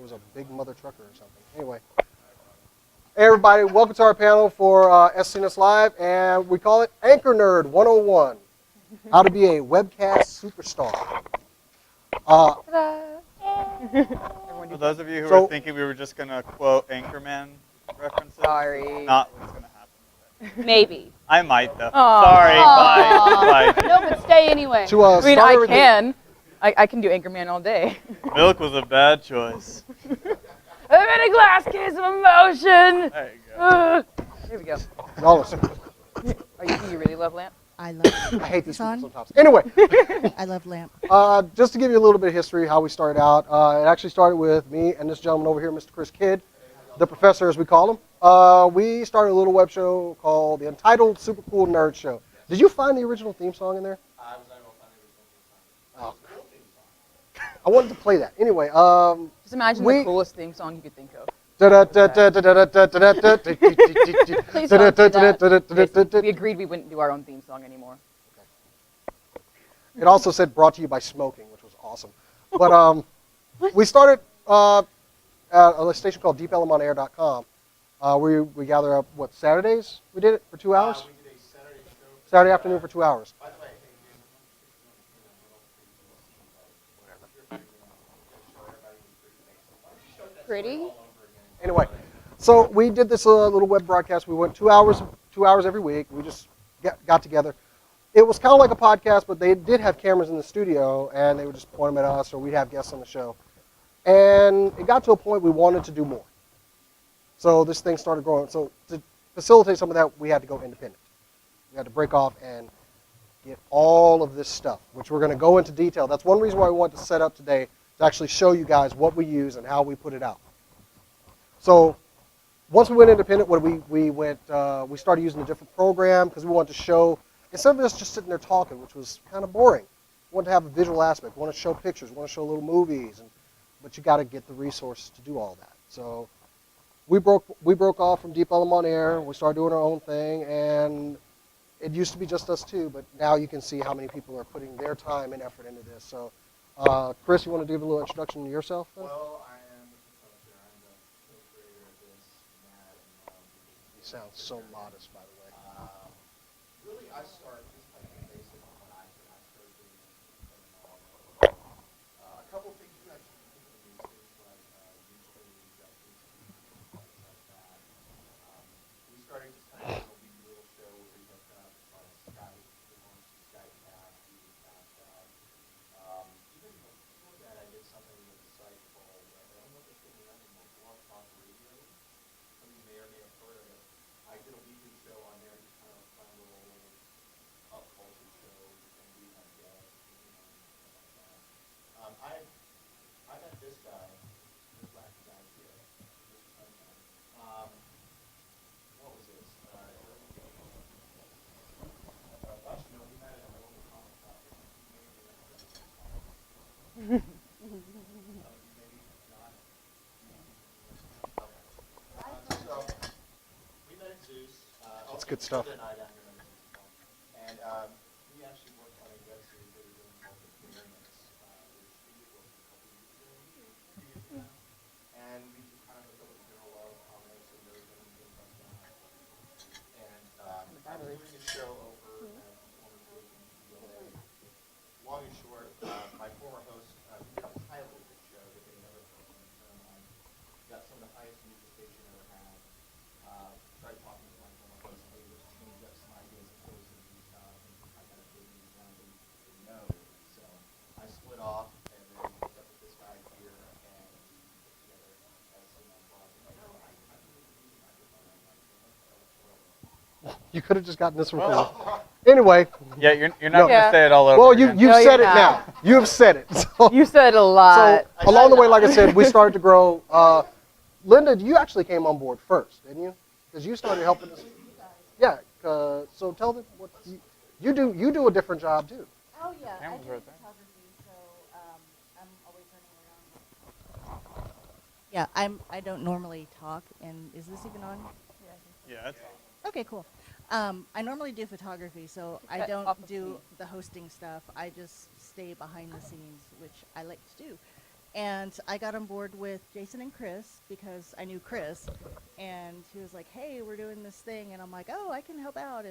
was a big mother trucker or something. Anyway. Hey everybody, welcome to our panel for SCNS Live, and we call it Anchornerd 101, how to be a webcast superstar. For those of you who were thinking we were just going to quote Anchorman references, sorry. Not what's going to happen. Maybe. I might though. Aww. Sorry, bye. No, but stay anyway. I mean, I can. I can do Anchorman all day. Milk was a bad choice. I'm in a glass case of emotion. There you go. Here we go. Y'all listen. You really love Lamp? I love I hate these people sometimes. Anyway, I love Lamp. just to give you a little bit of history, how we started out, it actually started with me and this gentleman over here, Mr. Chris Kidd, the professor as we call him. We started a little web show called the Entitled Super Cool Nerd Show. Did you find the original theme song in there? I was unable to find the original theme song. I wanted to play that. Anyway, just imagine the coolest theme song you could think of. Please don't do that. We agreed we wouldn't do our own theme song anymore. It also said brought to you by smoking, which was awesome. But we started at a station called deepelemonair.com. We gather up, Saturdays? We did it for 2 hours? We did a Saturday show. Saturday afternoon for 2 hours. By the way, Pretty. Anyway, so we did this little web broadcast. We went 2 hours every week. We just got together. It was kind of like a podcast, but they did have cameras in the studio, and they would just point them at us, or we'd have guests on the show. And it got to a point we wanted to do more. So this thing started growing. So to facilitate some of that, we had to go independent. We had to break off and get all of this stuff, which we're going to go into detail. That's one reason why we want to set up today, to actually show you guys what we use and how we put it out. So once we went independent, we started using a different program because we wanted to show, instead of us just sitting there talking, which was kind of boring, we wanted to have a visual aspect. We want to show pictures, we want to show little movies, but you got to get the resources to do all that. So we broke off from Deep Ellum on Air. We started doing our own thing, and it used to be just us two, but now you can see how many people are putting their time and effort into this. So, Chris, you want to give a little introduction to yourself? Well, I am the professor. I'm the co-creator of this, Matt, and You sound so modest, by the way. really, I started just like basic when I started doing it. A couple things you actually think of these things like usually like that. We started just kind of a little show where we hooked up on Skype. We launched Skype cast, we did cast out. Even before that, I did something with a site called, I don't know if it's getting around anymore, Blog Talk Radio. Some of you may or may have heard of it. I did a weekly show on there, just kind of a fun little pop culture show, and we had guests, stuff like that. I met this guy, this black guy here, Mr. Sunshine. What was this? Gosh, no, we met at a local comic shop. Maybe not. So we met at Zeus. That's good stuff. And we actually worked on a web series that we were doing called The Clearness, which we worked a couple years ago. And we kind of hooked up with general love, comics, and those and things like that. And I was doing a show over at former station ULA. Long and short, my former host, we did a pilot of this show to get another person to turn on. Got some of the highest views the station ever had. Started talking to my former host, hey, let's change up some ideas of hosting and stuff. And I got a big news down and said no. So I split off and then hooked up with this guy here and we put together SCNS Live. You could have just gotten this recorded. Anyway. Yeah, you're not going to say it all over Well, again. you've said it now. You've said it. So, You said a lot. So along the way, like I said, we started to grow. Linda, you actually came on board first, didn't you? Because you started helping us. Yeah. So tell them what you do. You do a different job too. Oh yeah, I Camera's do right there. photography, so I'm always running around. Yeah, I don't normally talk, and is this even on? Yeah, it's Okay, cool. I normally do photography, so I don't off of do me. the hosting stuff. I just stay behind the scenes, which I like to do. And I got on board with Jason and Chris because I knew Chris, and he was like, "Hey, we're doing this thing," and I'm like, "Oh, I can help out."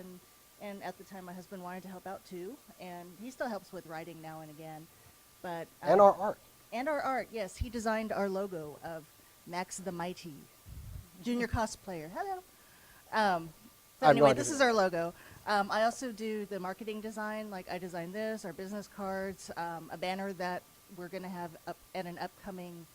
And at the time, my husband wanted to help out too, and he still helps with writing now and again. But And our art. and our art, yes, he designed our logo of Max the Mighty, junior cosplayer. Hello. So I have no anyway, idea this who is that our logo. I also do the marketing design. Like I designed this, our business cards, a banner that we're going to have up at an upcoming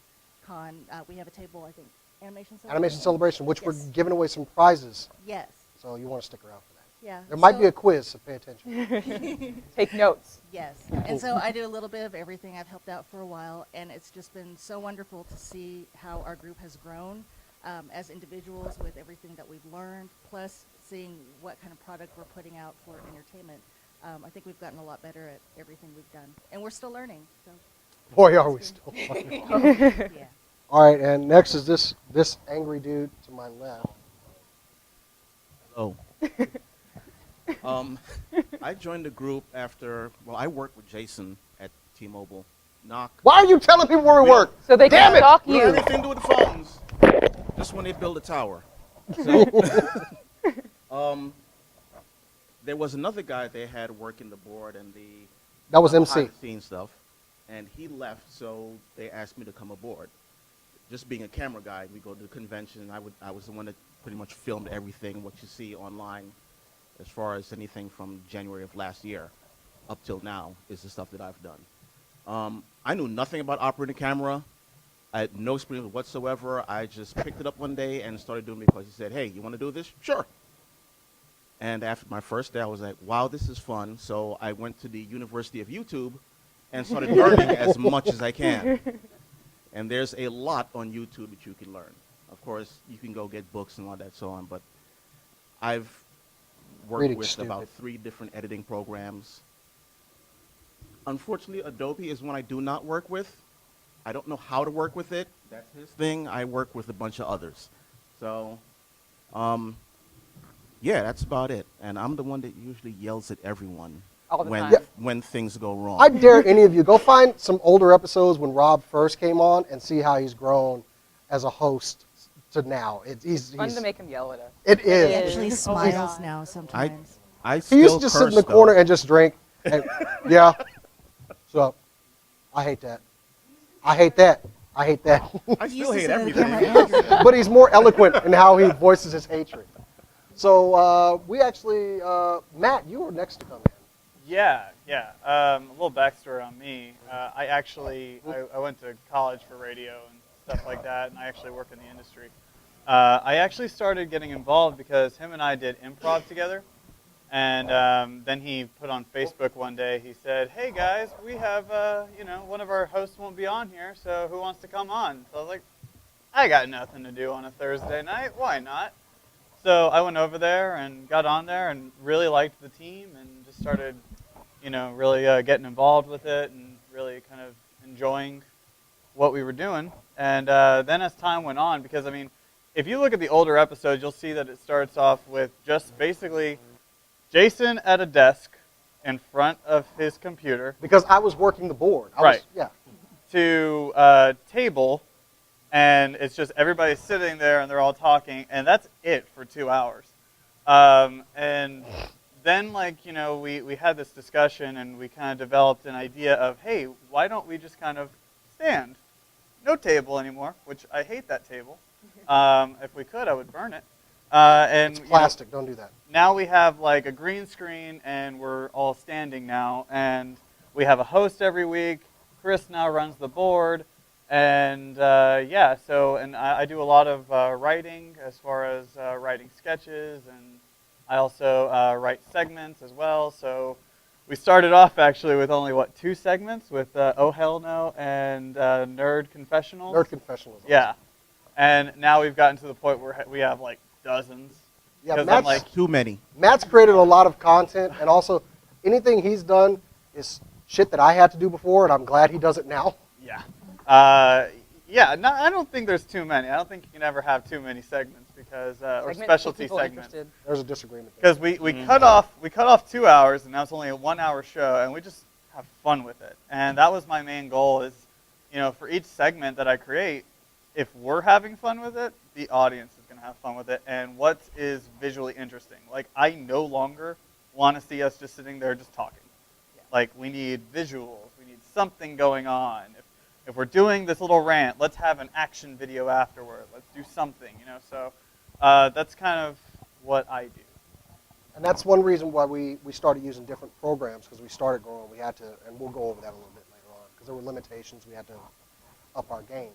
con. We have a table, I think, Animation Celebration, which we're Yes. giving away some prizes. Yes. So you want to stick around for that. Yeah. There might so- be a quiz, so pay attention. Take notes. Yes. And so I do a little bit of everything. I've helped out for a while, and it's just been so wonderful to see how our group has grown as individuals with everything that we've learned, plus seeing what kind of product we're putting out for entertainment. I think we've gotten a lot better at everything we've done, and we're still learning. So, Boy, are we still fucking. yeah. All right, and next is this angry dude to my left. Oh. I joined the group after, well, I worked with Jason at T-Mobile. Knock. Why are you telling people where we work? So they Damn can it! stalk We don't have you. anything to do with the phones. Just when they build a tower. So, there was another guy they had working the board and the That was MC. behind-the-scenes stuff, and he left, so they asked me to come aboard. Just being a camera guy, we go to the convention. I was the one that pretty much filmed everything, what you see online, as far as anything from January of last year up till now is the stuff that I've done. I knew nothing about operating a camera. I had no experience whatsoever. I just picked it up one day and started doing it because he said, "Hey, you want to do this?" Sure. And after my first day, I was like, wow, this is fun. So I went to the University of YouTube and started learning as much as I can. And there's a lot on YouTube that you can learn. Of course, you can go get books and all that so on, but I've worked Reading with stupid. about 3 different editing programs. Unfortunately, Adobe is one I do not work with. I don't know how to work with it. That's his thing. I work with a bunch of others. So, yeah, that's about it. And I'm the one that usually yells at everyone All the when, time. Yeah. when things go wrong. I dare any of you, go find some older episodes when Rob first came on and see how he's grown as a host to now. He's Fun to make him yell at us. It He is. actually Oh, smiles God. now sometimes. I He still used to just sit in curse, the though. corner and just drink. And, yeah. So, I hate that. I hate that. I hate that. I He still used to hate sit on the everything. camera and- But he's more eloquent in how he voices his hatred. So we actually, Matt, you were next to come in. Yeah. A little backstory on me. I went to college for radio and stuff like that, and I actually work in the industry. I actually started getting involved because him and I did improv together. And then he put on Facebook one day, he said, "Hey guys, we have, one of our hosts won't be on here, so who wants to come on?" So I was like, I got nothing to do on a Thursday night, why not? So I went over there and got on there and really liked the team and just started, really getting involved with it and really kind of enjoying what we were doing. And then as time went on, because I mean, if you look at the older episodes, you'll see that it starts off with just basically Jason at a desk in front of his computer Because I was working the board. Right. Yeah. to a table, and it's just everybody sitting there and they're all talking, and that's it for 2 hours. And then, we had this discussion, and we kind of developed an idea of, hey, why don't we just kind of stand? No table anymore, which I hate that table. If we could, I would burn it. And It's plastic. Don't do that. now we have like a green screen, and we're all standing now, and we have a host every week. Chris now runs the board, and I do a lot of writing as far as writing sketches, and I also write segments as well. So we started off actually with only 2 segments with Oh Hell No and Nerd Confessionals. Nerd confessional. is awesome. Yeah, and now we've gotten to the point where we have like dozens. Yeah, 'Cause Matt's, I'm Too many. Matt's created a lot of content, and also anything he's done is shit that I had to do before, and I'm glad he does it now. Yeah. No, I don't think there's too many. I don't think you can ever have too many segments because or Segment, specialty people segments. interested. There's a disagreement there. Because we cut off 2 hours, and now it's only a 1 hour show, and we just have fun with it. And that was my main goal is, for each segment that I create, if we're having fun with it, the audience is going to have fun with it. And what is visually interesting? Like, I no longer want to see us just sitting there just talking. Like, we need visuals. We need something going on. If we're doing this little rant, let's have an action video afterward. Let's do something, So that's kind of what I do. And that's one reason why we started using different programs, because we started growing. We had to, and we'll go over that a little bit later on, because there were limitations. We had to up our game.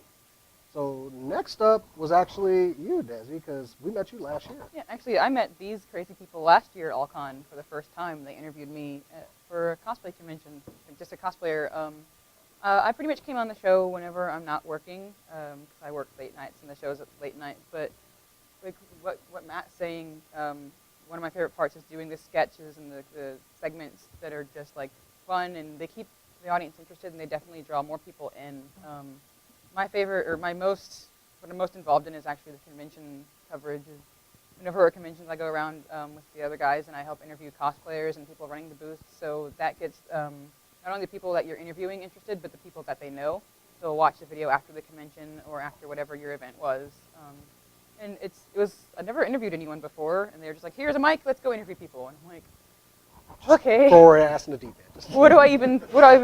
So next up was actually you, Desi, because we met you last year. Yeah, actually, I met these crazy people last year at AllCon for the first time. They interviewed me for a cosplay convention, just a cosplayer. I pretty much came on the show whenever I'm not working, because I work late nights and the show's at late night. But like what Matt's saying, one of my favorite parts is doing the sketches and the segments that are just like fun, and they keep the audience interested, and they definitely draw more people in. My favorite, or what I'm most involved in is actually the convention coverage. Whenever at conventions, I go around with the other guys and I help interview cosplayers and people running the booths. So that gets not only the people that you're interviewing interested, but the people that they know. So watch the video after the convention or after whatever your event was. And I've never interviewed anyone before, and they were just like, here's a mic, let's go interview people. And I'm like, okay. Throw our ass in the deep end. What do I even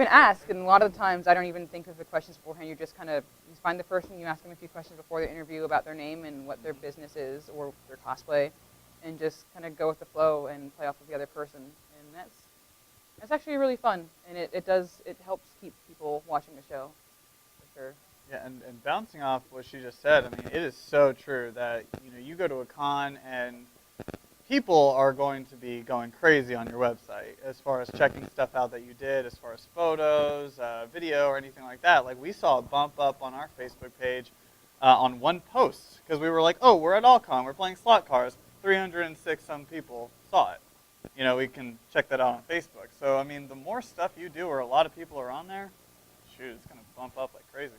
ask? And a lot of the times I don't even think of the questions beforehand. You just you find the person, you ask them a few questions before the interview about their name and what their business is or their cosplay, and just kind of go with the flow and play off of the other person. And that's actually really fun, and it helps keep people watching the show, for sure. Yeah, and bouncing off what she just said, I mean, it is so true that you go to a con and people are going to be going crazy on your website as far as checking stuff out that you did, as far as photos, video, or anything like that. Like, we saw a bump up on our Facebook page on one post because we were like, oh, we're at AllCon, we're playing slot cars. 306 some people saw it. We can check that out on Facebook. So, I mean, the more stuff you do where a lot of people are on there, shoot, it's going to bump up like crazy.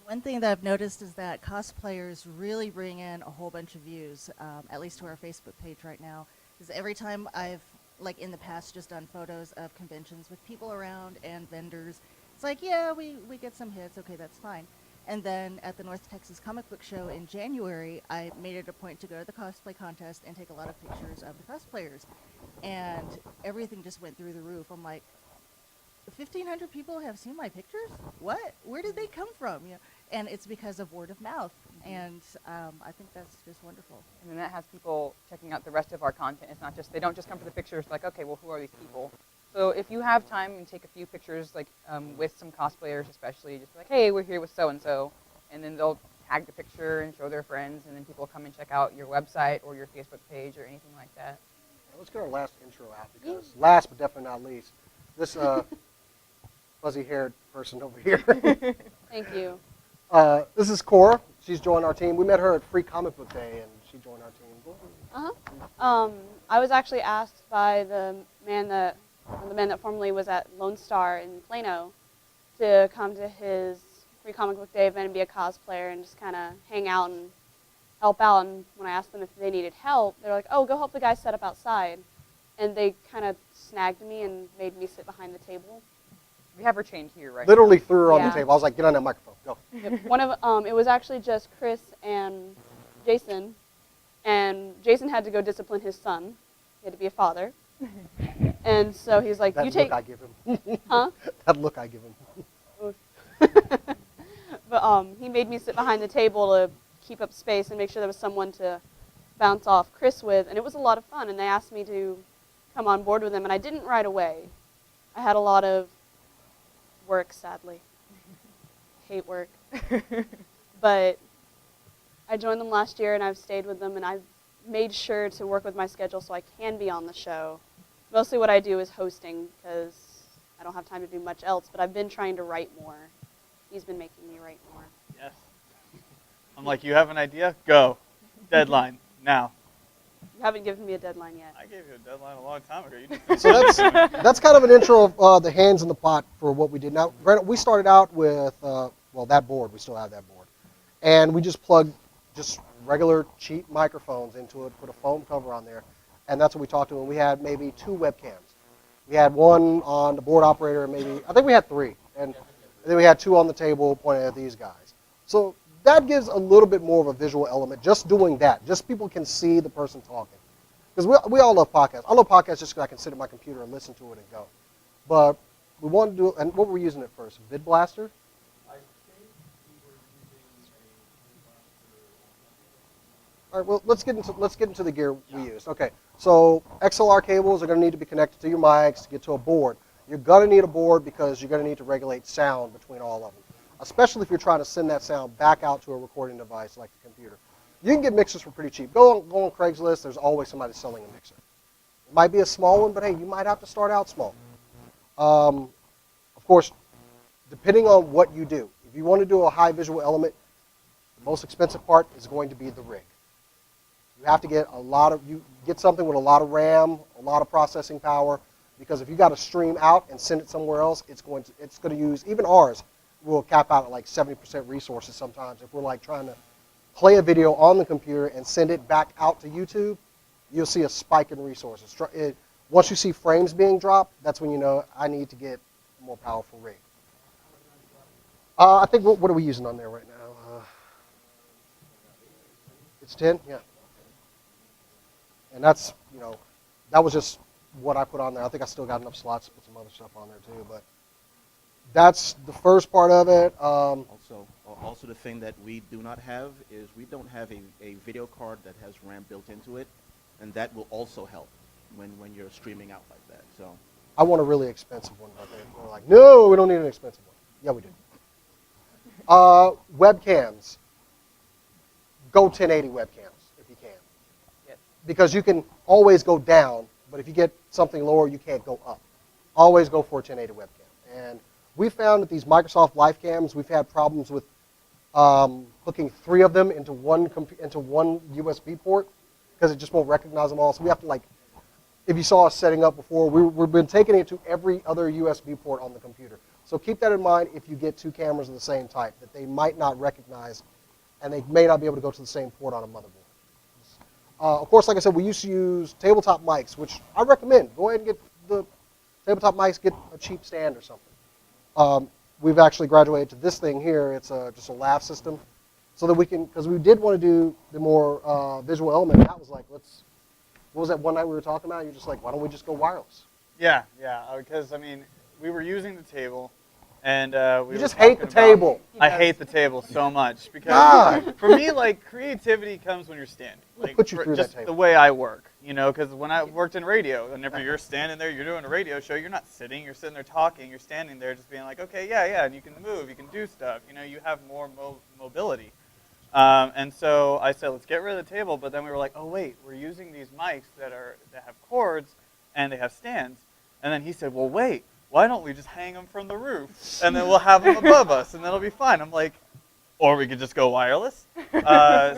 One thing that I've noticed is that cosplayers really bring in a whole bunch of views, at least to our Facebook page right now. Because every time I've, like in the past, just done photos of conventions with people around and vendors, it's like, yeah, we get some hits, okay, that's fine. And then at the North Texas Comic Book Show in January, I made it a point to go to the cosplay contest and take a lot of pictures of the cosplayers. And everything just went through the roof. I'm like, 1,500 people have seen my pictures? What? Where did they come from? And it's because of word of mouth. And I think that's just wonderful. And then that has people checking out the rest of our content. It's not just, they don't just come for the pictures like, okay, well, who are these people? So if you have time and take a few pictures, like with some cosplayers especially, just be like, hey, we're here with so-and-so. And then they'll tag the picture and show their friends, and then people come and check out your website or your Facebook page or anything like that. Let's get our last intro out, because last but definitely not least, this fuzzy-haired person over here. Thank you. This is Cora. She's joined our team. We met her at Free Comic Book Day, and she joined our team. I was actually asked by the man that formerly was at Lone Star in Plano to come to his Free Comic Book Day event and be a cosplayer and just kind of hang out and help out. And when I asked them if they needed help, they're like, oh, go help the guy set up outside. And they kind of snagged me and made me sit behind the table. We have her chained here, right? Literally threw her on Yeah. the table. I was like, get on that microphone. Go. Yep. It was actually just Chris and Jason. And Jason had to go discipline his son. He had to be a father. And so he's like, That you look take... I give him. Huh? That look I give him. But he made me sit behind the table to keep up space and make sure there was someone to bounce off Chris with. And it was a lot of fun. And they asked me to come on board with them. And I didn't right away. I had a lot of work, sadly. Hate work. But I joined them last year, and I've stayed with them, and I've made sure to work with my schedule so I can be on the show. Mostly what I do is hosting, because I don't have time to do much else, but I've been trying to write more. He's been making me write more. Yes. I'm like, you have an idea? Go. Deadline. Now. You haven't given me a deadline yet. I gave you a deadline a long time ago. You just So that's kind of an intro of the hands in the pot for what we did. Now, granted, we started out with, that board. We still have that board. And we just plugged just regular cheap microphones into it, put a foam cover on there, and that's what we talked to. And we had maybe 2 webcams. We had one on the board operator, and I think we had 3. And And then we had 2 on the table pointing at these guys. So that gives a little bit more of a visual element, just doing that. Just people can see the person talking. Because we all love podcasts. I love podcasts just because I can sit at my computer and listen to it and go. But we want to do, and what were we using at first? Vid Blaster? I think we were using All right, well, let's get into the gear we used. Okay, so XLR cables are going to need to be connected to your mics to get to a board. You're going to need a board because you're going to need to regulate sound between all of them, especially if you're trying to send that sound back out to a recording device like a computer. You can get mixers for pretty cheap. Go on Craigslist. There's always somebody selling a mixer. It might be a small one, but hey, you might have to start out small. Of course, depending on what you do. If you want to do a high visual element, the most expensive part is going to be the rig. You have to get get something with a lot of RAM, a lot of processing power, because if you got to stream out and send it somewhere else, it's going to use, even ours will cap out at like 70% resources sometimes. If we're like trying to play a video on the computer and send it back out to YouTube, you'll see a spike in resources. Once you see frames being dropped, that's when you know I need to get a more powerful rig. I think, what are we using on there right now? It's 10? Yeah. And that's, that was just what I put on there. I think I still got enough slots to put some other stuff on there too, but that's the first part of it. Also the thing that we do not have is we don't have a video card that has RAM built into it, and that will also help when you're streaming out like that. So I want a really expensive one, but they're like, no, we don't need an expensive one. Yeah, we do. Webcams. Go 1080 webcams if you can. Yes. Because you can always go down, but if you get something lower, you can't go up. Always go for a 1080 webcam. And we found that these Microsoft Live Cams, we've had problems with hooking 3 of them into one USB port because it just won't recognize them all. So we have to, if you saw us setting up before, we've been taking it to every other USB port on the computer. So keep that in mind if you get 2 cameras of the same type, that they might not recognize, and they may not be able to go to the same port on a motherboard. Of course, like I said, we used to use tabletop mics, which I recommend. Go ahead and get the tabletop mics, get a cheap stand or something. We've actually graduated to this thing here. It's just a lav system, so that we can, because we did want to do the more visual element. That was like, what was that one night we were talking about? You're just like, why don't we just go wireless? Yeah, because, I mean, we were using the table, and we You were just hate the talking about- table. I hate the table so much because God. for me, creativity comes when you're standing. Put you through that just table. the way I work, because when I worked in radio, whenever you're standing there, you're doing a radio show, you're not sitting, you're sitting there talking, you're standing there just being like, okay, yeah, and you can move, you can do stuff, you have more mobility. And so I said, let's get rid of the table, but then we were like, oh wait, we're using these mics that have cords and they have stands. And then he said, well wait, why don't we just hang them from the roof and then we'll have them above us and that'll be fine. I'm like, or we could just go wireless.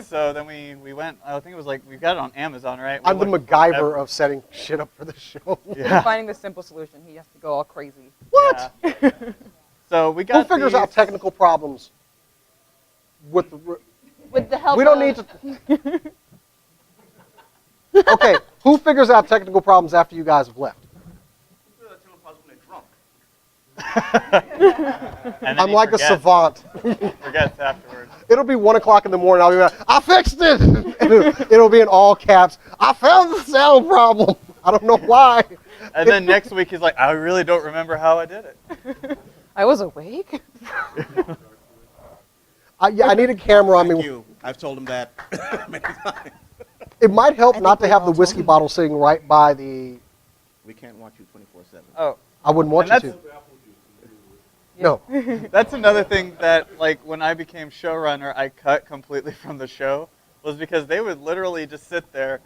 So then we went, I think it was we got it on Amazon, right? I'm the MacGyver of setting shit up for the show. Yeah. Finding the simple solution. He has to go all crazy. What? Yeah. So we got Who figures out technical problems with the... With the help We don't of, need to... Okay, who figures out technical problems after you guys have left? And then I'm he like a forgets- savant. Forgets afterwards. It'll be 1 o'clock in the morning. I'll be like, I fixed it. And it'll be in all caps. I found the sound problem. I don't know why. And then next week he's like, I really don't remember how I did it. I was awake. I need a camera on thank me. you. I've told him that many times. It might help I not think to have we the all whiskey told him. bottle sitting right by the... We can't watch you 24/7. Oh, I wouldn't want you And to. that's- No. that's another thing that, when I became showrunner, I cut completely from the show, was because they would literally just sit there,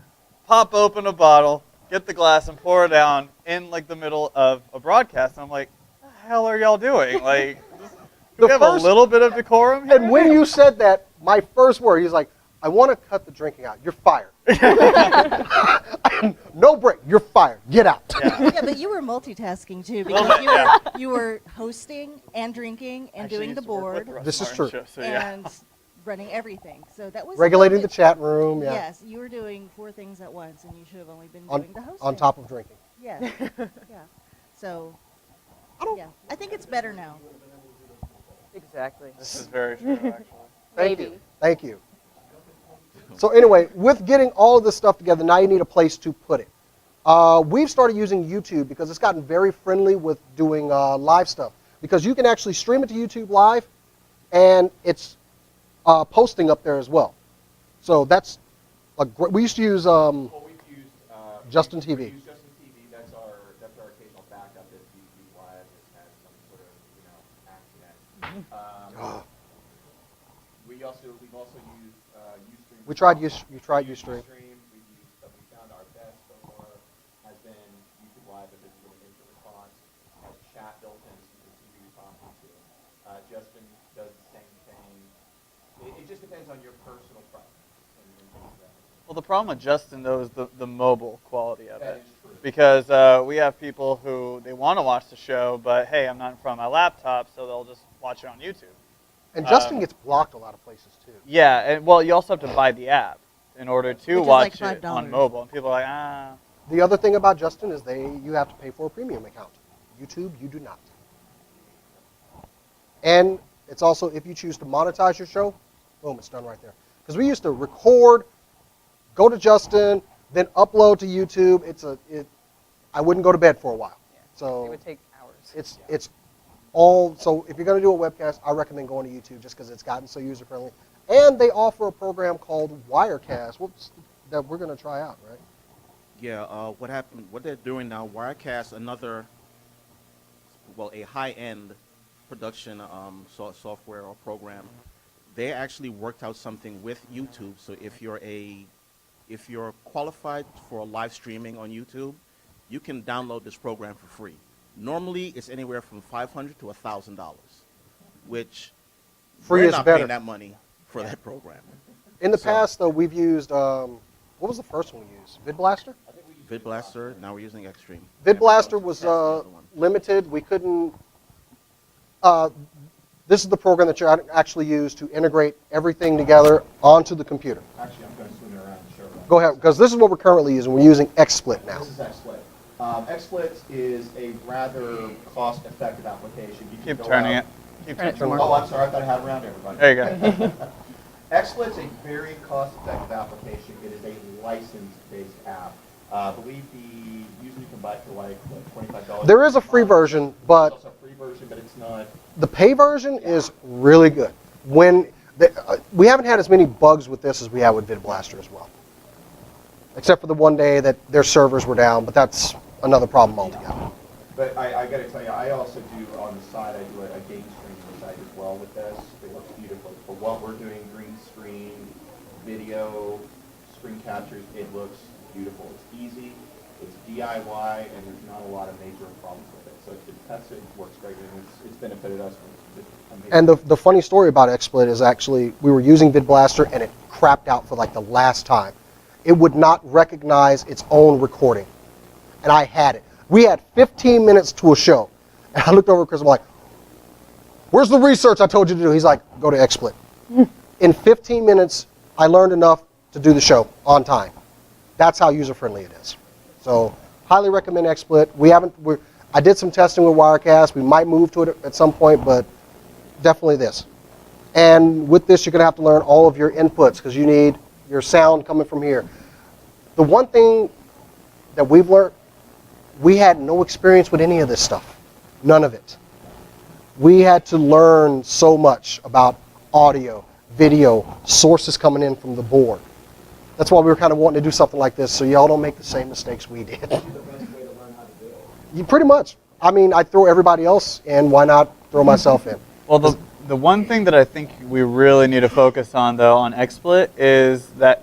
pop open a bottle, get the glass, and pour it down in, the middle of a broadcast. And I'm like, what the hell are y'all doing? Just, do we have a little bit of decorum here? And when you said that, my first word, he's like, I want to cut the drinking out. You're fired. No break. You're fired. Get out. Yeah. Yeah, but you were multitasking too Little because bit, you were hosting and drinking and Actually doing used the to work with board Russ This is Martin true. show, so yeah. and running everything. So that was a Regulating the little bit- chat room. Yeah. Yes, you were doing 4 things at once, and you should have only been On, doing the hosting. on top of drinking. Yeah, yeah. So, I don't- yeah, I think it's better now. Exactly. This is very true, actually. Thank Maybe. you. Thank you. So anyway, with getting all of this stuff together, now you need a place to put it. We've started using YouTube because it's gotten very friendly with doing live stuff. Because you can actually stream it to YouTube Live, and it's posting up there as well. So that's a great. We used to use Well, we've used Justin TV. We use Justin TV. That's our occasional backup if YouTube Live has some sort of accident. We've also used Ustream. We tried Ustream. We found our best so far has been YouTube Live if it's doing instant response, has chat built in so you can see who you're talking to. Justin does the same thing. It just depends on your personal preference. Well, the problem with Justin, though, is the mobile quality of That it. is true. Because we have people who, they want to watch the show, but hey, I'm not in front of my laptop, so they'll just watch it on YouTube. And Justin gets blocked a lot of places too. Yeah, and well, you also have to buy the app in order to Which is watch like it on $5. mobile. And people are like, The other thing about Justin is you have to pay for a premium account. YouTube, you do not. And it's also, if you choose to monetize your show, boom, it's done right there. Because we used to record, go to Justin, then upload to YouTube. I wouldn't go to bed for a while. Yeah. So It would take hours. it's all, so if you're going to do a webcast, I recommend going to YouTube just because it's gotten so user friendly. And they offer a program called Wirecast, that we're going to try out, right? Yeah, what they're doing now, Wirecast, a high-end production software or program. They actually worked out something with YouTube. So if you're qualified for live streaming on YouTube, you can download this program for free. Normally, it's anywhere from $500 to $1,000, which Free we're is not better. paying that money for that program. In the So- past, though, we've used, what was the first one we used? VidBlaster? VidBlaster, now we're using Extreme. VidBlaster was That's the other one. limited. We couldn't, this is the program that you actually use to integrate everything together onto the computer. Actually, I'm going to swing it around and show it. Go ahead, because this is what we're currently using. We're using XSplit now. This is XSplit. XSplit is a rather cost-effective application. You can Keep go turning out- it. Keep Turn it turning some Oh, I'm sorry. I thought I had it around everybody. There you go. XSplit's a very cost-effective application. It is a license-based app. I believe the usually you can buy it for like $25. There is a free version, There's but also a free version, but it's not. the pay version is really good. We haven't had as many bugs with this as we had with VidBlaster as well. Except for the one day that their servers were down, but that's another problem altogether. But I got to tell you, I also do on the side. I do a game streaming site as well with this. It looks beautiful for what we're doing. Green screen, video, screen captures. It looks beautiful. It's easy. It's DIY, and there's not a lot of major problems with it. So it's been tested. It works great, and it's benefited us. It's amazing. And the funny story about XSplit is actually we were using VidBlaster and it crapped out for like the last time. It would not recognize its own recording. And I had it. We had 15 minutes to a show. And I looked over at Chris, I'm like, where's the research I told you to do? He's like, go to XSplit. In 15 minutes, I learned enough to do the show on time. That's how user-friendly it is. So highly recommend XSplit. I did some testing with Wirecast. We might move to it at some point, but definitely this. And with this, you're going to have to learn all of your inputs because you need your sound coming from here. The one thing that we've learned, we had no experience with any of this stuff. None of it. We had to learn so much about audio, video, sources coming in from the board. That's why we were kind of wanting to do something like this so y'all don't make the same mistakes we did. You pretty much. I mean, I throw everybody else in. Why not throw myself in? Well, the one thing that I think we really need to focus on, though, on XSplit is that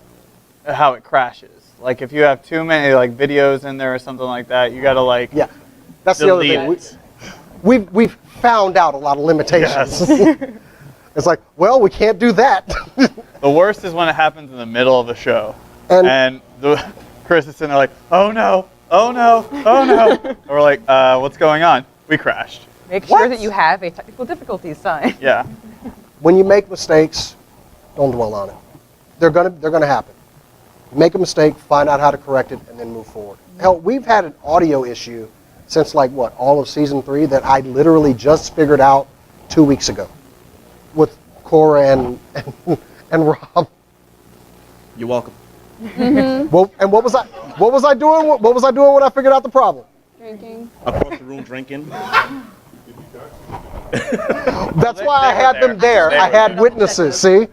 how it crashes. Like, if you have too many like videos in there or something like that, you got to like Yeah, that's the other delete thing. it. We've found out a lot of limitations. It's like, well, we can't do that. The worst is when it happens in the middle of a show, And- and Chris is sitting there like, oh no, oh no, oh no. And we're like, what's going on? We crashed. Make sure What? that you have a technical difficulties sign. Yeah. When you make mistakes, don't dwell on it. They're gonna happen. Make a mistake, find out how to correct it, and then move forward. Hell, we've had an audio issue since like what, all of season 3 that I literally just figured out 2 weeks ago. Cora and Rob. You're welcome. Well, and what was I doing? What was I doing when I figured out the problem? Drinking. Across the room drinking. That's why I they were had them there. there. I had witnesses. See,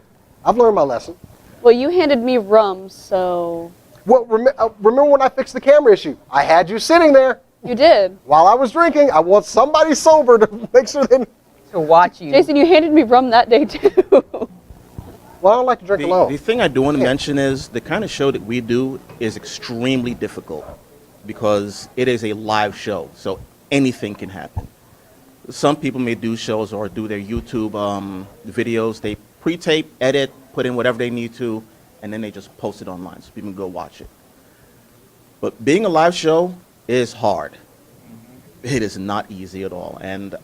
I've learned my lesson. Well, you handed me rum, so Well, remember when I fixed the camera issue? I had you sitting there you did. while I was drinking. I want somebody sober to make sure they. To watch you. Jason, you handed me rum that day too. Well, I don't like to drink The alone. thing I do want to mention is the kind of show that we do is extremely difficult because it is a live show, so anything can happen. Some people may do shows or do their YouTube videos. They pre-tape, edit, put in whatever they need to, and then they just post it online so people can go watch it. But being a live show is hard. It is not easy at all. And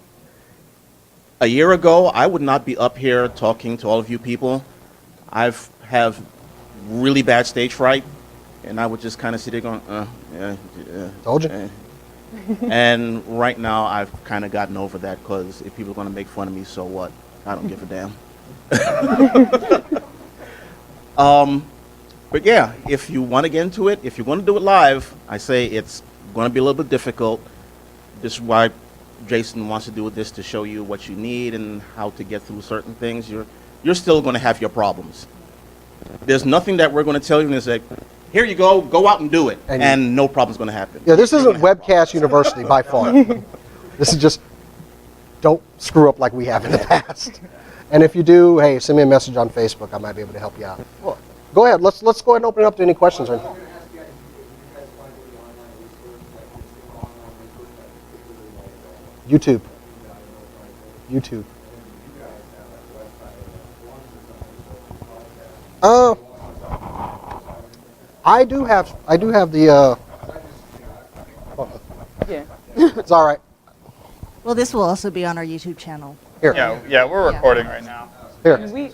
a year ago, I would not be up here talking to all of you people. Have really bad stage fright, and I would just kind of sit there going, Told you. And right now, I've kind of gotten over that because if people are going to make fun of me, so what? I don't give a damn. But yeah, if you want to get into it, if you want to do it live, I say it's going to be a little bit difficult. This is why Jason wants to do this, to show you what you need and how to get through certain things. You're still going to have your problems. There's nothing that we're going to tell you and say, here you go out and do it, and no problem's going to happen. Yeah, this isn't Webcast University by far. This is just don't screw up like we have in the past. And if you do, hey, send me a message on Facebook. I might be able to help you out. Well, go ahead. Let's go ahead and open it up to any questions. YouTube. I do have the. Yeah. It's all right. Well, this will also be on our YouTube channel. Here, Yeah, we're recording right now. here. We,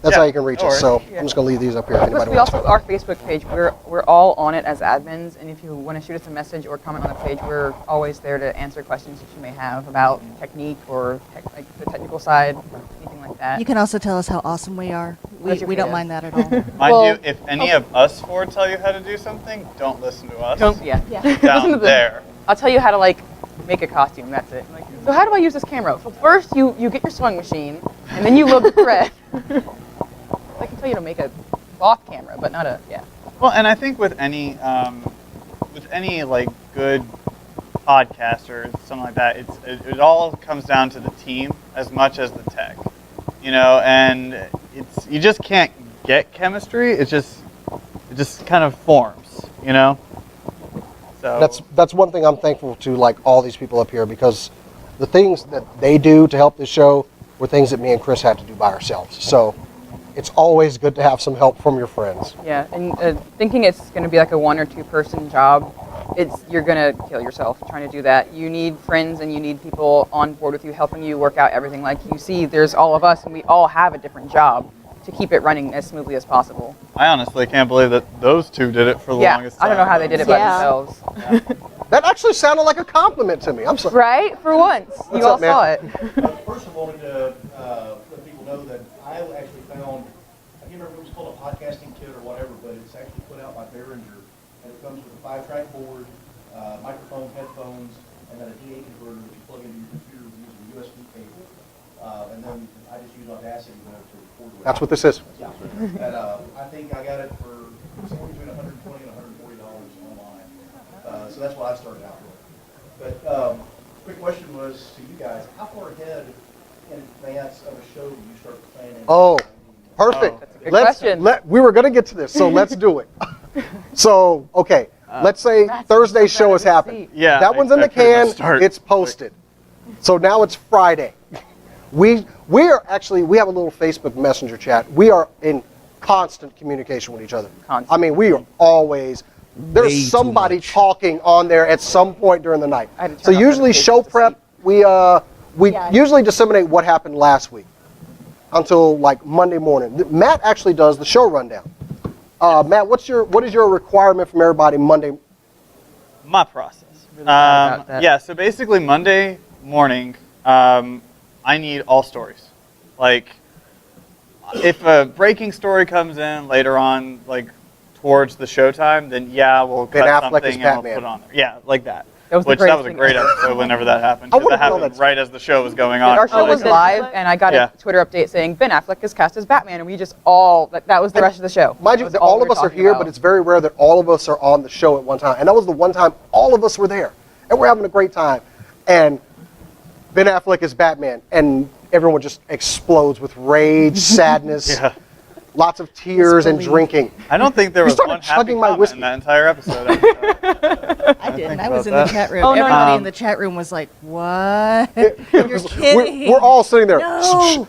That's how you can reach no us. So worries. I'm just gonna leave these up here if of course, anybody we wants. also our Facebook page. We're all on it as admins, and if you want to shoot us a message or comment on the page, we're always there to answer questions that you may have about technique or like the technical side, anything like that. You can also tell us how awesome we are. That's We your don't fan. mind that at all. Mind Well, you, if any of us four tell you how to do something, don't listen to us. Don't, yeah. Listen to Down the- there. I'll tell you how to like make a costume. That's it. Like, so how do I use this camera? So first you get your sewing machine, and then you load the thread. I can tell you to make a cloth camera, but not a Well, and I think with any like good podcast or something like that, it all comes down to the team as much as the tech, you know. And you just can't get chemistry. It just kind of forms, you know. So That's one thing I'm thankful to, like all these people up here, because the things that they do to help this show were things that me and Chris had to do by ourselves. So it's always good to have some help from your friends. Yeah, and thinking it's going to be like a 1 or 2 person job, you're going to kill yourself trying to do that. You need friends and you need people on board with you, helping you work out everything. Like you see, there's all of us, and we all have a different job to keep it running as smoothly as possible. I honestly can't believe that those two did it for the Yeah, longest time. I don't know how they did it by Yeah. themselves. That actually sounded like a compliment to me. I'm sorry. Right? For once, you all up, man? saw it. First of all, I wanted to let people know that I actually found, I can't remember if it was called a podcasting kit or whatever, but it's actually put out by Behringer, and it comes with a 5-track board, microphone, headphones, and then a DA converter that you plug into your computer using a USB cable. And then I just use Audacity to record with. That's what this is. Yeah. And I think I got it for somewhere between $120 and $140 online. So that's what I started out with. But quick question was to you guys: how far ahead in advance of a show do you start planning? Oh, perfect. That's a good question. We were going to get to this, so let's do it. So, okay, let's say That's Thursday's so show has bad to happened. see. Yeah, That one's in I the pretty much can. start- It's posted. So now it's Friday. We have a little Facebook Messenger chat. We are in constant communication with each other. Constant. I mean, we are always, Way there's too somebody much. talking on there at some point during the night. I had to So turn off usually notifications show to prep, we Yeah. usually disseminate what happened last week until like Monday morning. Matt actually does the show rundown. Matt, what is your requirement from everybody Monday? My process. Really sorry about that. Yeah, so basically Monday morning, I need all stories. Like if a breaking story comes in later on, like towards the showtime, then yeah, we'll Ben cut Affleck is something and we'll Batman. put it on there. Yeah, like that. That was the Which that greatest was a thing great ever. episode whenever that happened. I 'Cause would've that known happened that's- right as the show was going on. Our show was Ben live, Affleck? and I got Yeah. a Twitter update saying Ben Affleck is cast as Batman, and we just all that was the rest of the show. Mind That you, was all we of were us are talking here, about. but it's very rare that all of us are on the show at one time. And that was the one time all of us were there, and we're having a great time. And Ben Affleck is Batman, and everyone just explodes with rage, sadness, Yeah. lots of tears, and Disbelief. drinking. I don't think there You was started one happy chugging my comment whiskey. in that entire episode. I didn't. think I was about in that. the chat room. Oh, no, Everybody no. in the chat room was like, "What? You're kidding." We're all sitting there, No.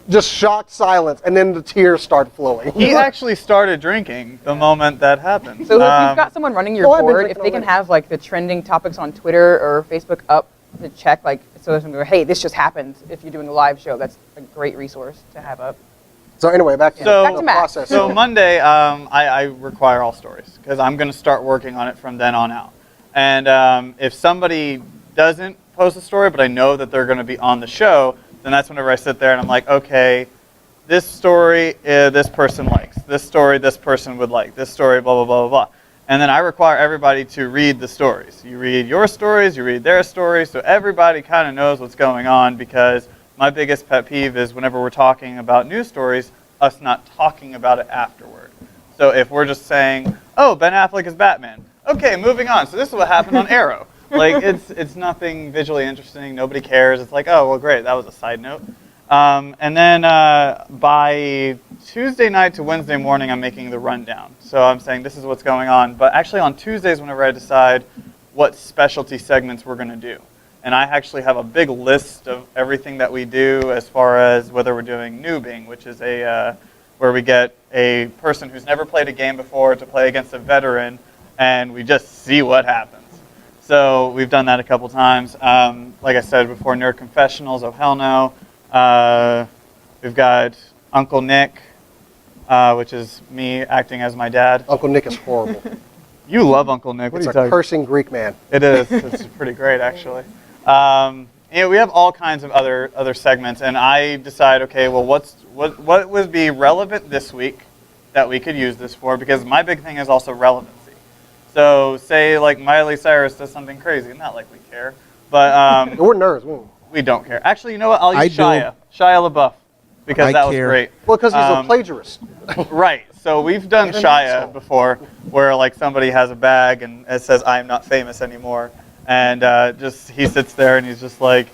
just shocked silence, and then the tears start flowing. He actually started drinking the moment that happened. So if you've got someone running your No, I've been board, if drinking they can already. have like the trending topics on Twitter or Facebook up to check, like so if go, hey, this just happened. If you're doing a live show, that's a great resource to have up. So anyway, back to So- Back the to Matt. process. So Monday, I require all stories because I'm going to start working on it from then on out. And if somebody doesn't post a story, but I know that they're going to be on the show, then that's whenever I sit there and I'm like, okay, this story this person likes. This story this person would like. This story blah, blah, blah, blah, blah. And then I require everybody to read the stories. You read your stories, you read their stories, so everybody kind of knows what's going on because my biggest pet peeve is whenever we're talking about news stories, us not talking about it afterward. So if we're just saying, oh, Ben Affleck is Batman. Okay, moving on. So this is what happened on Arrow. Like, it's nothing visually interesting. Nobody cares. It's like, oh, well, great. That was a side note. And then by Tuesday night to Wednesday morning, I'm making the rundown. So I'm saying this is what's going on. But actually on Tuesdays, whenever I decide what specialty segments we're going to do. And I actually have a big list of everything that we do as far as whether we're doing noobing, which is where we get a person who's never played a game before to play against a veteran, and we just see what happens. So we've done that a couple times. Like I said before, Nerd Confessionals, oh hell no. We've got Uncle Nick, which is me acting as my dad. Uncle Nick is horrible. You love Uncle Nick. What It's are a you talking? cursing Greek man. It is. It's pretty great, actually. We have all kinds of other segments, and I decide, okay, well, what would be relevant this week that we could use this for? Because my big thing is also relevancy. So, say like Miley Cyrus does something crazy, not like we care, but We're nerds. we don't care. Actually, you know what? I'll I use do. Shia LaBeouf, because I that was care. great. Well, because he's a Um, plagiarist. Right. So we've done And an Shia asshole. before, where like somebody has a bag and it says "I am not famous anymore," and just he sits there and he's just like,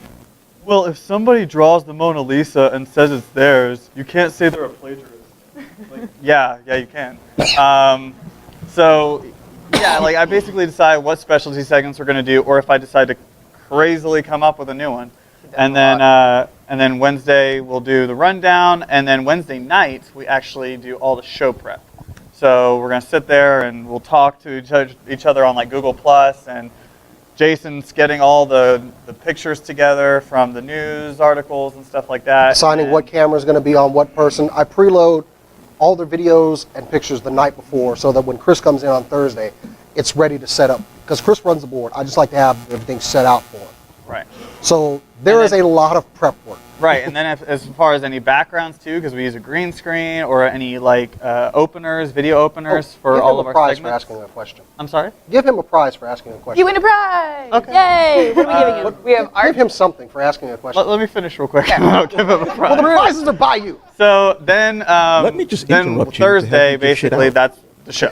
"Well, if somebody draws the Mona Lisa and says it's theirs, you can't say they're a plagiarist." Like, yeah, you can. So yeah, like I basically decide what specialty segments we're gonna do, or if I decide to crazily come up with a new one. And then Wednesday we'll do the rundown, and then Wednesday night we actually do all the show prep. So we're gonna sit there and we'll talk to each other on like Google Plus, and Jason's getting all the pictures together from the news articles and stuff like that. Assigning what camera is going to be on what person. I preload all their videos and pictures the night before so that when Chris comes in on Thursday, it's ready to set up. Because Chris runs the board. I just like to have everything set out for him. Right. So there And is then- a lot of prep work. Right, and then as far as any backgrounds too, because we use a green screen or any like openers, video openers for Give all him of a our prize segments. for asking a question. I'm sorry. Give him a prize for asking a question. You win a prize! Okay. Yay! What are we giving him? We have art. Give him something for asking a question. Let me finish real quick. I'll give him a prize. Well, the prizes are by you. So then, me just then interrupt you to Thursday, help you get shit basically, out. that's the show.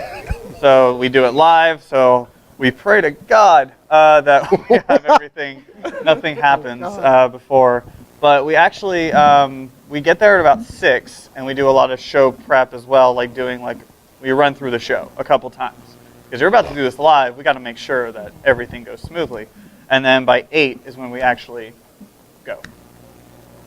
So we do it live. So we pray to God that we have everything, nothing happens before. But we actually we get there at about 6, and we do a lot of show prep as well, like we run through the show a couple times. Because you're about to do this live, we got to make sure that everything goes smoothly. And then by 8 is when we actually go.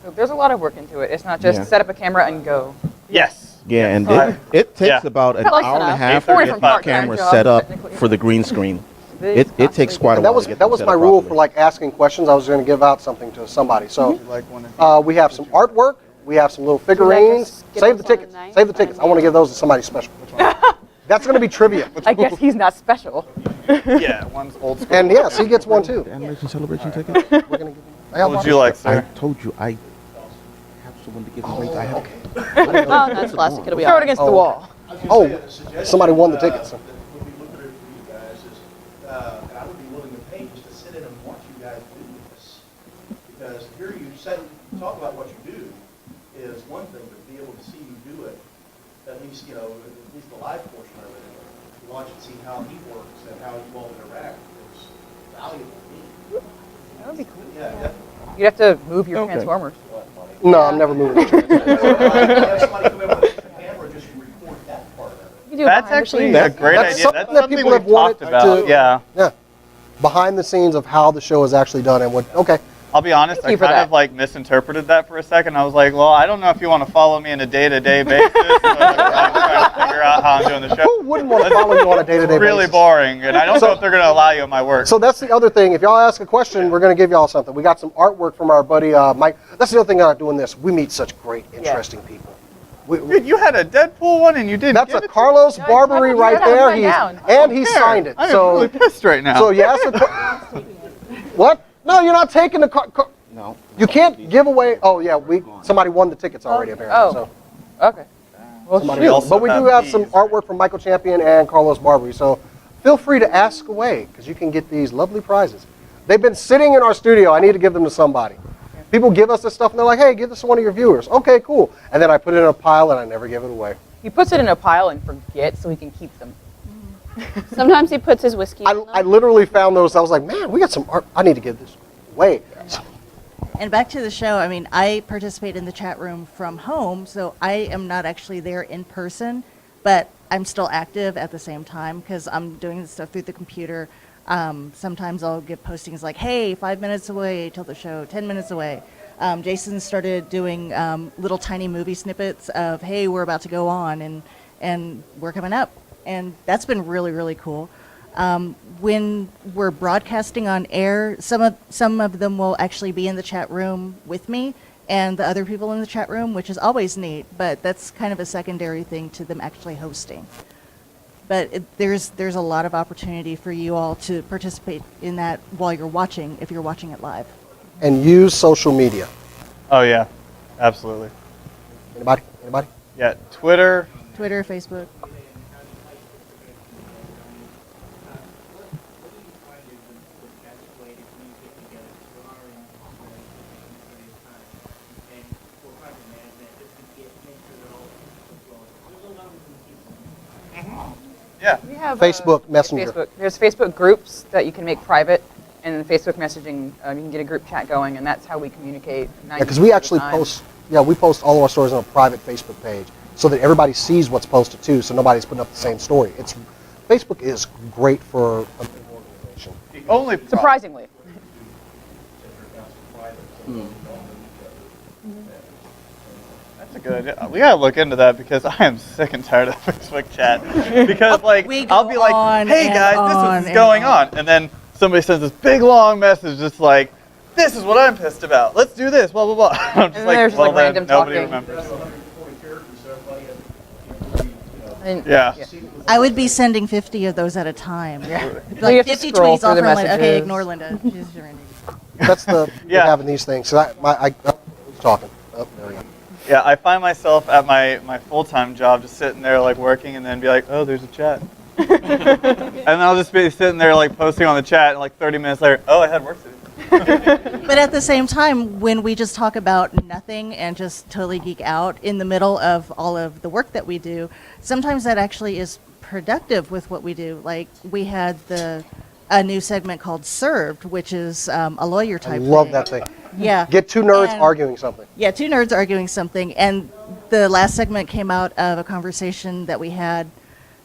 So there's a lot of work into it. It's not just Yeah. set up a camera and go. Yes. Yeah, and Alright. it takes Yeah. about an That likes hour and a enough. half Four to different get the part-time camera jobs, set up technically. for the green screen. It's It takes quite a And while. that was to get that them was set my up rule properly. for like asking questions. I was going to give out something to somebody. So Like one we have some artwork. We have some little figurines. Skittles Save the on a tickets. knife Save the on a tickets. I want to nail. give those to somebody special. That's going to be trivia. I guess he's not special. Yeah, one's old school. And yes, he gets one too. The animation celebration ticket. We're going to give him. I have What would one. you like, I sir? told you I have the one that gives away. I have. Oh, that's plastic. It'll be Throw all it right. against the wall. I was gonna say, a suggestion, somebody won the tickets. That would be lucrative for you guys is, and I would be willing to pay just to sit in and watch you guys do this. Because here you say, talk about what you do is one thing, but be able to see you do it, at least, you know, at least the live portion of it, and watch and see how he works and how you all interact is valuable to me. That would be cool. Yeah, definitely. You'd have to move your Okay. Transformers. No, I'm never moving. Have somebody come in with a camera just record that part of it. You could do it That's behind the actually scenes. a great That's idea. something That's that something people we've have wanted talked about. to- Yeah. Yeah. Behind the scenes of how the show is actually done and what. Okay. I'll be honest, Thank I you for kind that. of like misinterpreted that for a second. I was like, well, I don't know if you want to follow me on a day-to-day basis. So I'm trying to figure out how I'm doing the show. Who wouldn't want to follow you on a day-to-day It's really basis? boring, and I don't know if they're going to allow you in my work. So that's the other thing. If y'all ask a question, we're going to give y'all something. We got some artwork from our buddy Mike. That's the other thing about doing this. We meet such great, interesting people. Dude, you had a Deadpool one, and you didn't That's give a it to Carlos No, Barbary you right have to there. put it down. And he me? signed it. I am So, really pissed right now. so you asked the what? No, you're not taking the car. No. You can't give away. Oh yeah, somebody won the tickets already apparently. Oh. So Okay. Well, somebody we else. also But we do have have some these. artwork from Michael Champion and Carlos Barbary. So feel free to ask away because you can get these lovely prizes. They've been sitting in our studio. I need to give them to somebody. People give us this stuff and they're like, hey, give this to one of your viewers. Okay, cool. And then I put it in a pile and I never give it away. he puts it in a pile and forgets so he can keep them. Sometimes he puts his whiskey in them. I literally found those. I was like, man, we got some art. I need to give this away. And back to the show, I mean, I participate in the chat room from home, so I am not actually there in person, but I'm still active at the same time because I'm doing this stuff through the computer. Sometimes I'll get postings like, hey, 5 minutes away till the show, 10 minutes away. Jason started doing little tiny movie snippets of, hey, we're about to go on and we're coming up. And that's been really, really cool. When we're broadcasting on air, some of them will actually be in the chat room with me and the other people in the chat room, which is always neat, but that's kind of a secondary thing to them actually hosting. But there's a lot of opportunity for you all to participate in that while you're watching, if you're watching it live. And use social media. Oh, yeah. Absolutely. Anybody? Anybody? Yeah, Twitter. Twitter, Facebook. Yeah. We have Facebook Messenger. There's Facebook groups that you can make private, and in Facebook messaging, you can get a group chat going, and that's how we communicate. Yeah, because we actually post. Yeah, we post all of our stories on a private Facebook page so that everybody sees what's posted too, so nobody's putting up the same story. Facebook is great for a big organization. The only problem- Surprisingly. That's a good idea. We gotta look into that because I am sick and tired of Facebook chat. Because like We I'll go be like, on "Hey and guys, on this is and going on." on," and then somebody sends this big long message, just like, "This is what I'm pissed about. Let's do this." Blah blah blah. I'm just then like, there's just, well, like, then random nobody talking. remembers. And, Yeah. I would be sending 50 of those at a time. You Like have to 50 scroll tweets through all the from Linda. Okay, messages. ignore Linda. She's doing it. That's the Yeah. having these things. So I who's talking. Oh, there we go. Yeah, I find myself at my full-time job just sitting there like working and then be like, oh, there's a chat. And then I'll just be sitting there like posting on the chat and like 30 minutes later, oh, I had work to do. But at the same time, when we just talk about nothing and just totally geek out in the middle of all of the work that we do, sometimes that actually is productive with what we do. Like we had a new segment called Served, which is a lawyer I type love thing. that thing. Yeah. Get two nerds And- arguing something. Yeah, two nerds arguing something. And the last segment came out of a conversation that we had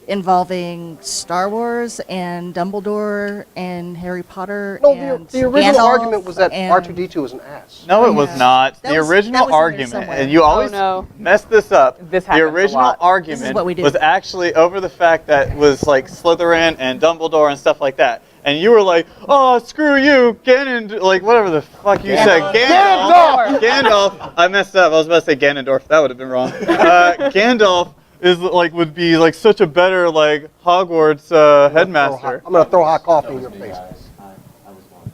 involving Star Wars and Dumbledore and Harry Potter. No, and the original Gandalf argument was that and- R2D2 is an ass. No, it was Yeah. not. That The was- original that was in there argument, somewhere. and you always no. mess this up. This The happens a original lot. argument This is what we do. was actually over the fact that was like Slytherin and Dumbledore and stuff like that. And you were like, oh, screw you, Ganon, like whatever the fuck you said. Gandalf! Gandalf. I messed up. I was about to say Ganondorf. That would have been wrong. Gandalf is like would be like such a better like Hogwarts headmaster. I'm gonna throw hot coffee in your face.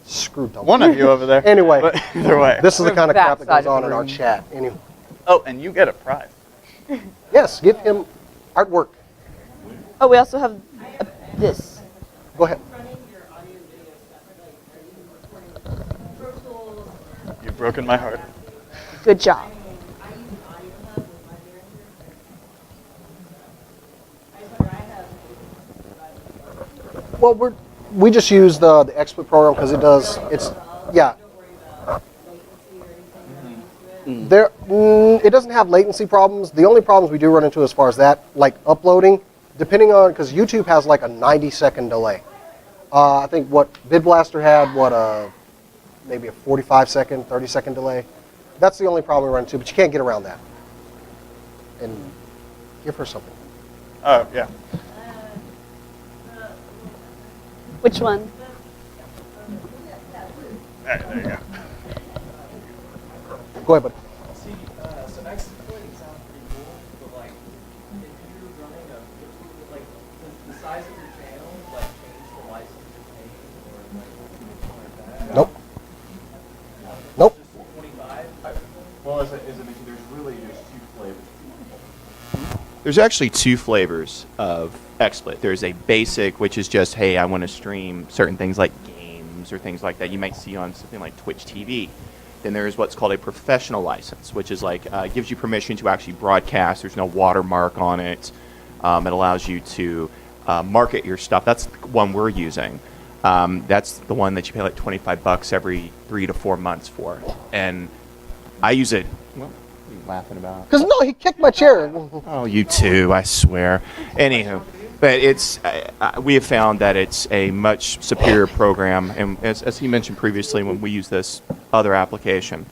Screw Dumbledore. One of you over there. Anyway. But either way. This is the kind of That crap that side goes of on the in our room. chat. Anyway. Oh, and you get a prize. Yes, give him artwork. Oh, we also have this. Go ahead. You've broken my heart. Good job. Well, we just use the XSplit program because it's yeah. It doesn't have latency problems. The only problems we do run into as far as that, like uploading, depending on, because YouTube has like a 90-second delay. I think what VidBlaster had, maybe a 45-second, 30-second delay. That's the only problem we run into, but you can't get around that. And give her something. Oh, yeah. Which one? There you go. Go ahead, buddy. See, so exploit sounds pretty cool, but like, if you're running like, does the size of your channel like change the license you're paying, or like something like that? Nope. Nope. Just 25. Well, as I mentioned, there's two flavors. There's actually two flavors of XSplit. There's a basic, which is just, hey, I want to stream certain things like games or things like that you might see on something like Twitch TV. Then there's what's called a professional license, which is like gives you permission to actually broadcast. There's no watermark on it. It allows you to market your stuff. That's the one we're using. That's the one that you pay like $25 every 3 to 4 months for. And I use it. What are you laughing about? Because no, he kicked my chair. Oh, you too, I swear. Anywho, but it's we have found that it's a much superior program, and as he mentioned previously, when we use this other application.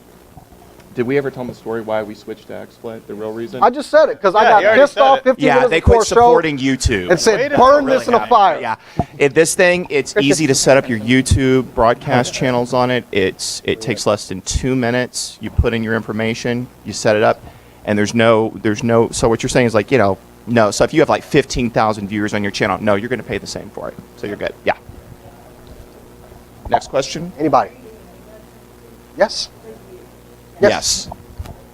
Did we ever tell them the story why we switched to XSplit? The real reason? I just said it because I Yeah, you got already pissed said off it. 15 Yeah, minutes they before quit show supporting YouTube. and said, Wait a burn minute. this in a fire. Yeah, this thing, it's easy to set up your YouTube broadcast channels on it. It takes less than 2 minutes. You put in your information, you set it up, and there's no. So what you're saying is like, no. So if you have like 15,000 viewers on your channel, no, you're going to pay the same for it. So you're good. Yeah. Next question. Anybody? Yes? Yes.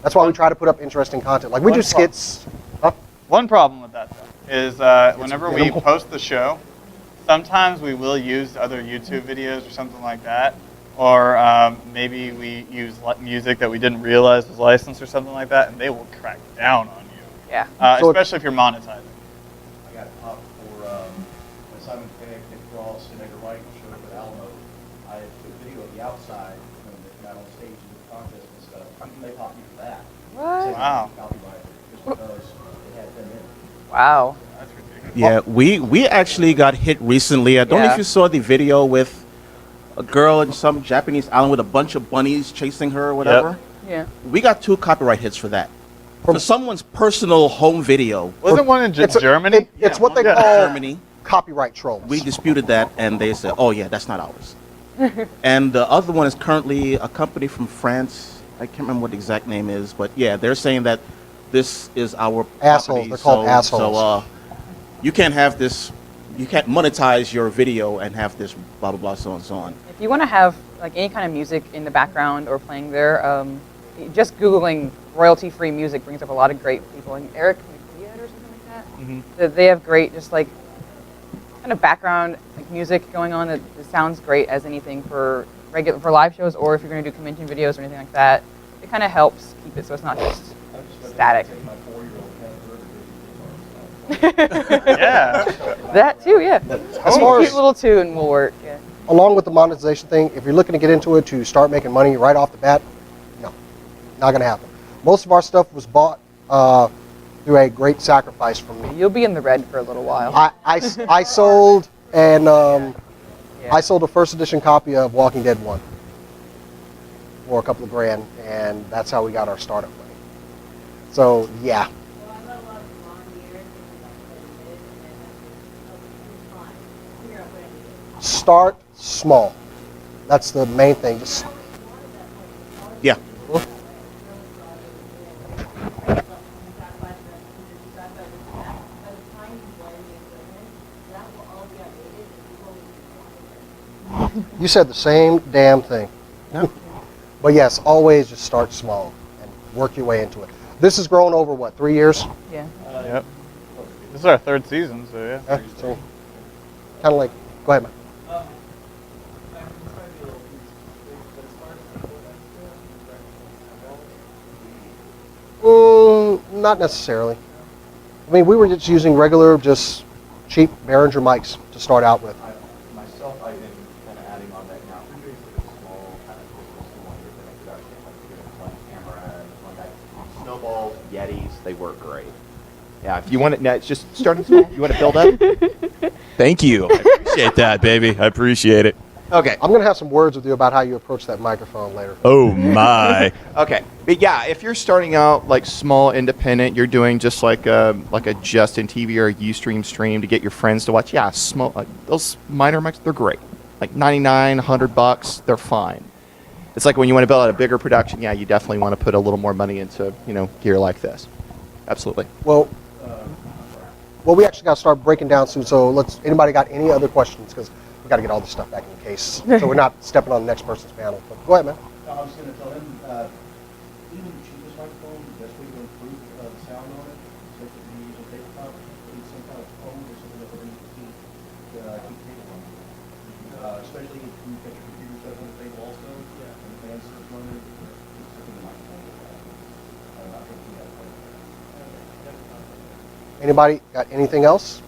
That's why we try to put up interesting content. Like we do One problem. skits. Huh? One problem with that, though, is whenever we post the show, sometimes we will use other YouTube videos or something like that. Or maybe we use music that we didn't realize was licensed or something like that, and they will crack down on you. Yeah. So Especially if you're monetizing. I got a pop for when Simon Pegg did Cross and Edgar Wright showed up at Alamo. I took a video of the outside when they got on stage and did the contest and stuff. They popped me for that. What? Wow. Copyright just because they had them in. Wow. That's ridiculous. Yeah, we actually got hit recently. I don't know Yeah. if you saw the video with a girl in some Japanese island with a bunch of bunnies chasing her or whatever. Yeah. We got 2 copyright hits for that. For someone's personal home video. Wasn't one in Germany? It's what they Yeah. call Germany. copyright trolls. We disputed that, and they said, "Oh yeah, that's not ours." And the other one is currently a company from France. I can't remember what the exact name is, but yeah, they're saying that this is our Assholes. property, They're called assholes. So you can't have this. You can't monetize your video and have this blah blah blah so on and so on. If you want to have like any kind of music in the background or playing there, just Googling royalty-free music brings up a lot of great people. And Eric McLeod or something like that. Mm-hmm. They have great, just like kind of background like music going on that sounds great as anything for live shows, or if you're going to do convention videos or anything like that. It kind of helps keep it so it's not just static. Yeah. That too, yeah. As far Cute as little tune will work. Yeah. along with the monetization thing, if you're looking to get into it to start making money right off the bat, no, not going to happen. Most of our stuff was bought through a great sacrifice from me. You'll be in the red for a little while. I sold and Yeah. I sold a first edition copy of Walking Dead 1 for a couple of grand, and that's how we got our startup money. So yeah. Start small. That's the main thing. Just Yeah. you said the same damn thing. Yeah. But yes, always just start small and work your way into it. This has grown over what, 3 years? Yeah. Yep. This is our third season, so yeah. Yeah, so kind of like, go ahead, man. I'm trying to be a little bit, but as far as table events go, do you recommend Not necessarily. I mean, we were just using regular, just cheap Behringer mics to start out with. Myself, I've been kind of adding on that now. We're doing sort of small kind of business to one year introduction, like we're doing one camera, one guy, snowballs, Yetis, they work great. Yeah, if you want it, now it's just starting small. You want to build up? Thank you. I appreciate that, baby. I appreciate it. Okay. I'm going to have some words with you about how you approach that microphone later. Oh, my. Okay, but yeah, if you're starting out like small, independent, you're doing just like a Justin TV or a Ustream stream to get your friends to watch. Yeah, small those minor mics, they're great. Like $99, $100, they're fine. It's like when you want to build out a bigger production. Yeah, you definitely want to put a little more money into gear like this. Absolutely. Well, we actually got to start breaking down soon. So anybody got any other questions? Because we got to get all this stuff back in case, so we're not stepping on the next person's panel. But go ahead, man. I was going to tell him, even the cheapest microphone, the best way to improve the sound on it, especially if you're using tabletop, is some kind of phone or something that we're going to keep cable on. Especially if you get your computer stuff on the table also, and the fans are running, keep something in the microphone. I think we have to. Anybody got anything else?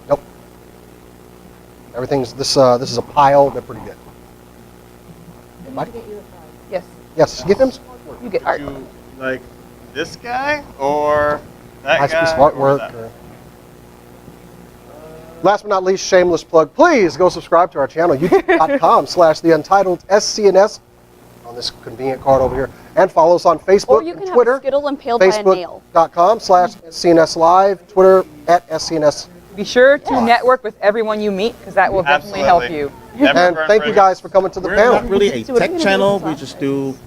Nope. Everything's this is a pile. They're pretty good. Anybody? Yes. Yes. Get them some artwork. You get art. You like this guy or that Nice guy? piece of or artwork. that? Last but not least, shameless plug. Please go subscribe to our channel, youtube.com/theuntitled_SCNS on this convenient card over here, and follow us on Facebook Or you can and have Twitter. a Skittle impaled by a nail. Facebook.com/SCNS Live, Twitter @SCNS. Be sure to network with everyone you meet because that will definitely help Absolutely. you. Never And burn thank you bridges. guys for coming to the We're panel. not really a So what are tech we gonna do channel. with this We just do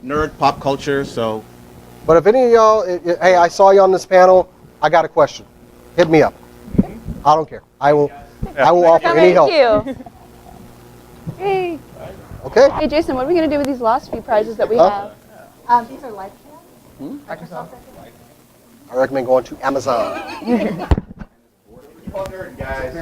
nerd pop culture. So But if any of y'all, hey, I saw you on this panel, I got a question. Hit me up. I don't care. I will offer any help. Thank you. Hey. Okay? Hey, Jason, what are we going to do with these last few prizes that we Huh? have? These are live cam. I recommend going to Amazon. Keep on nerding, guys.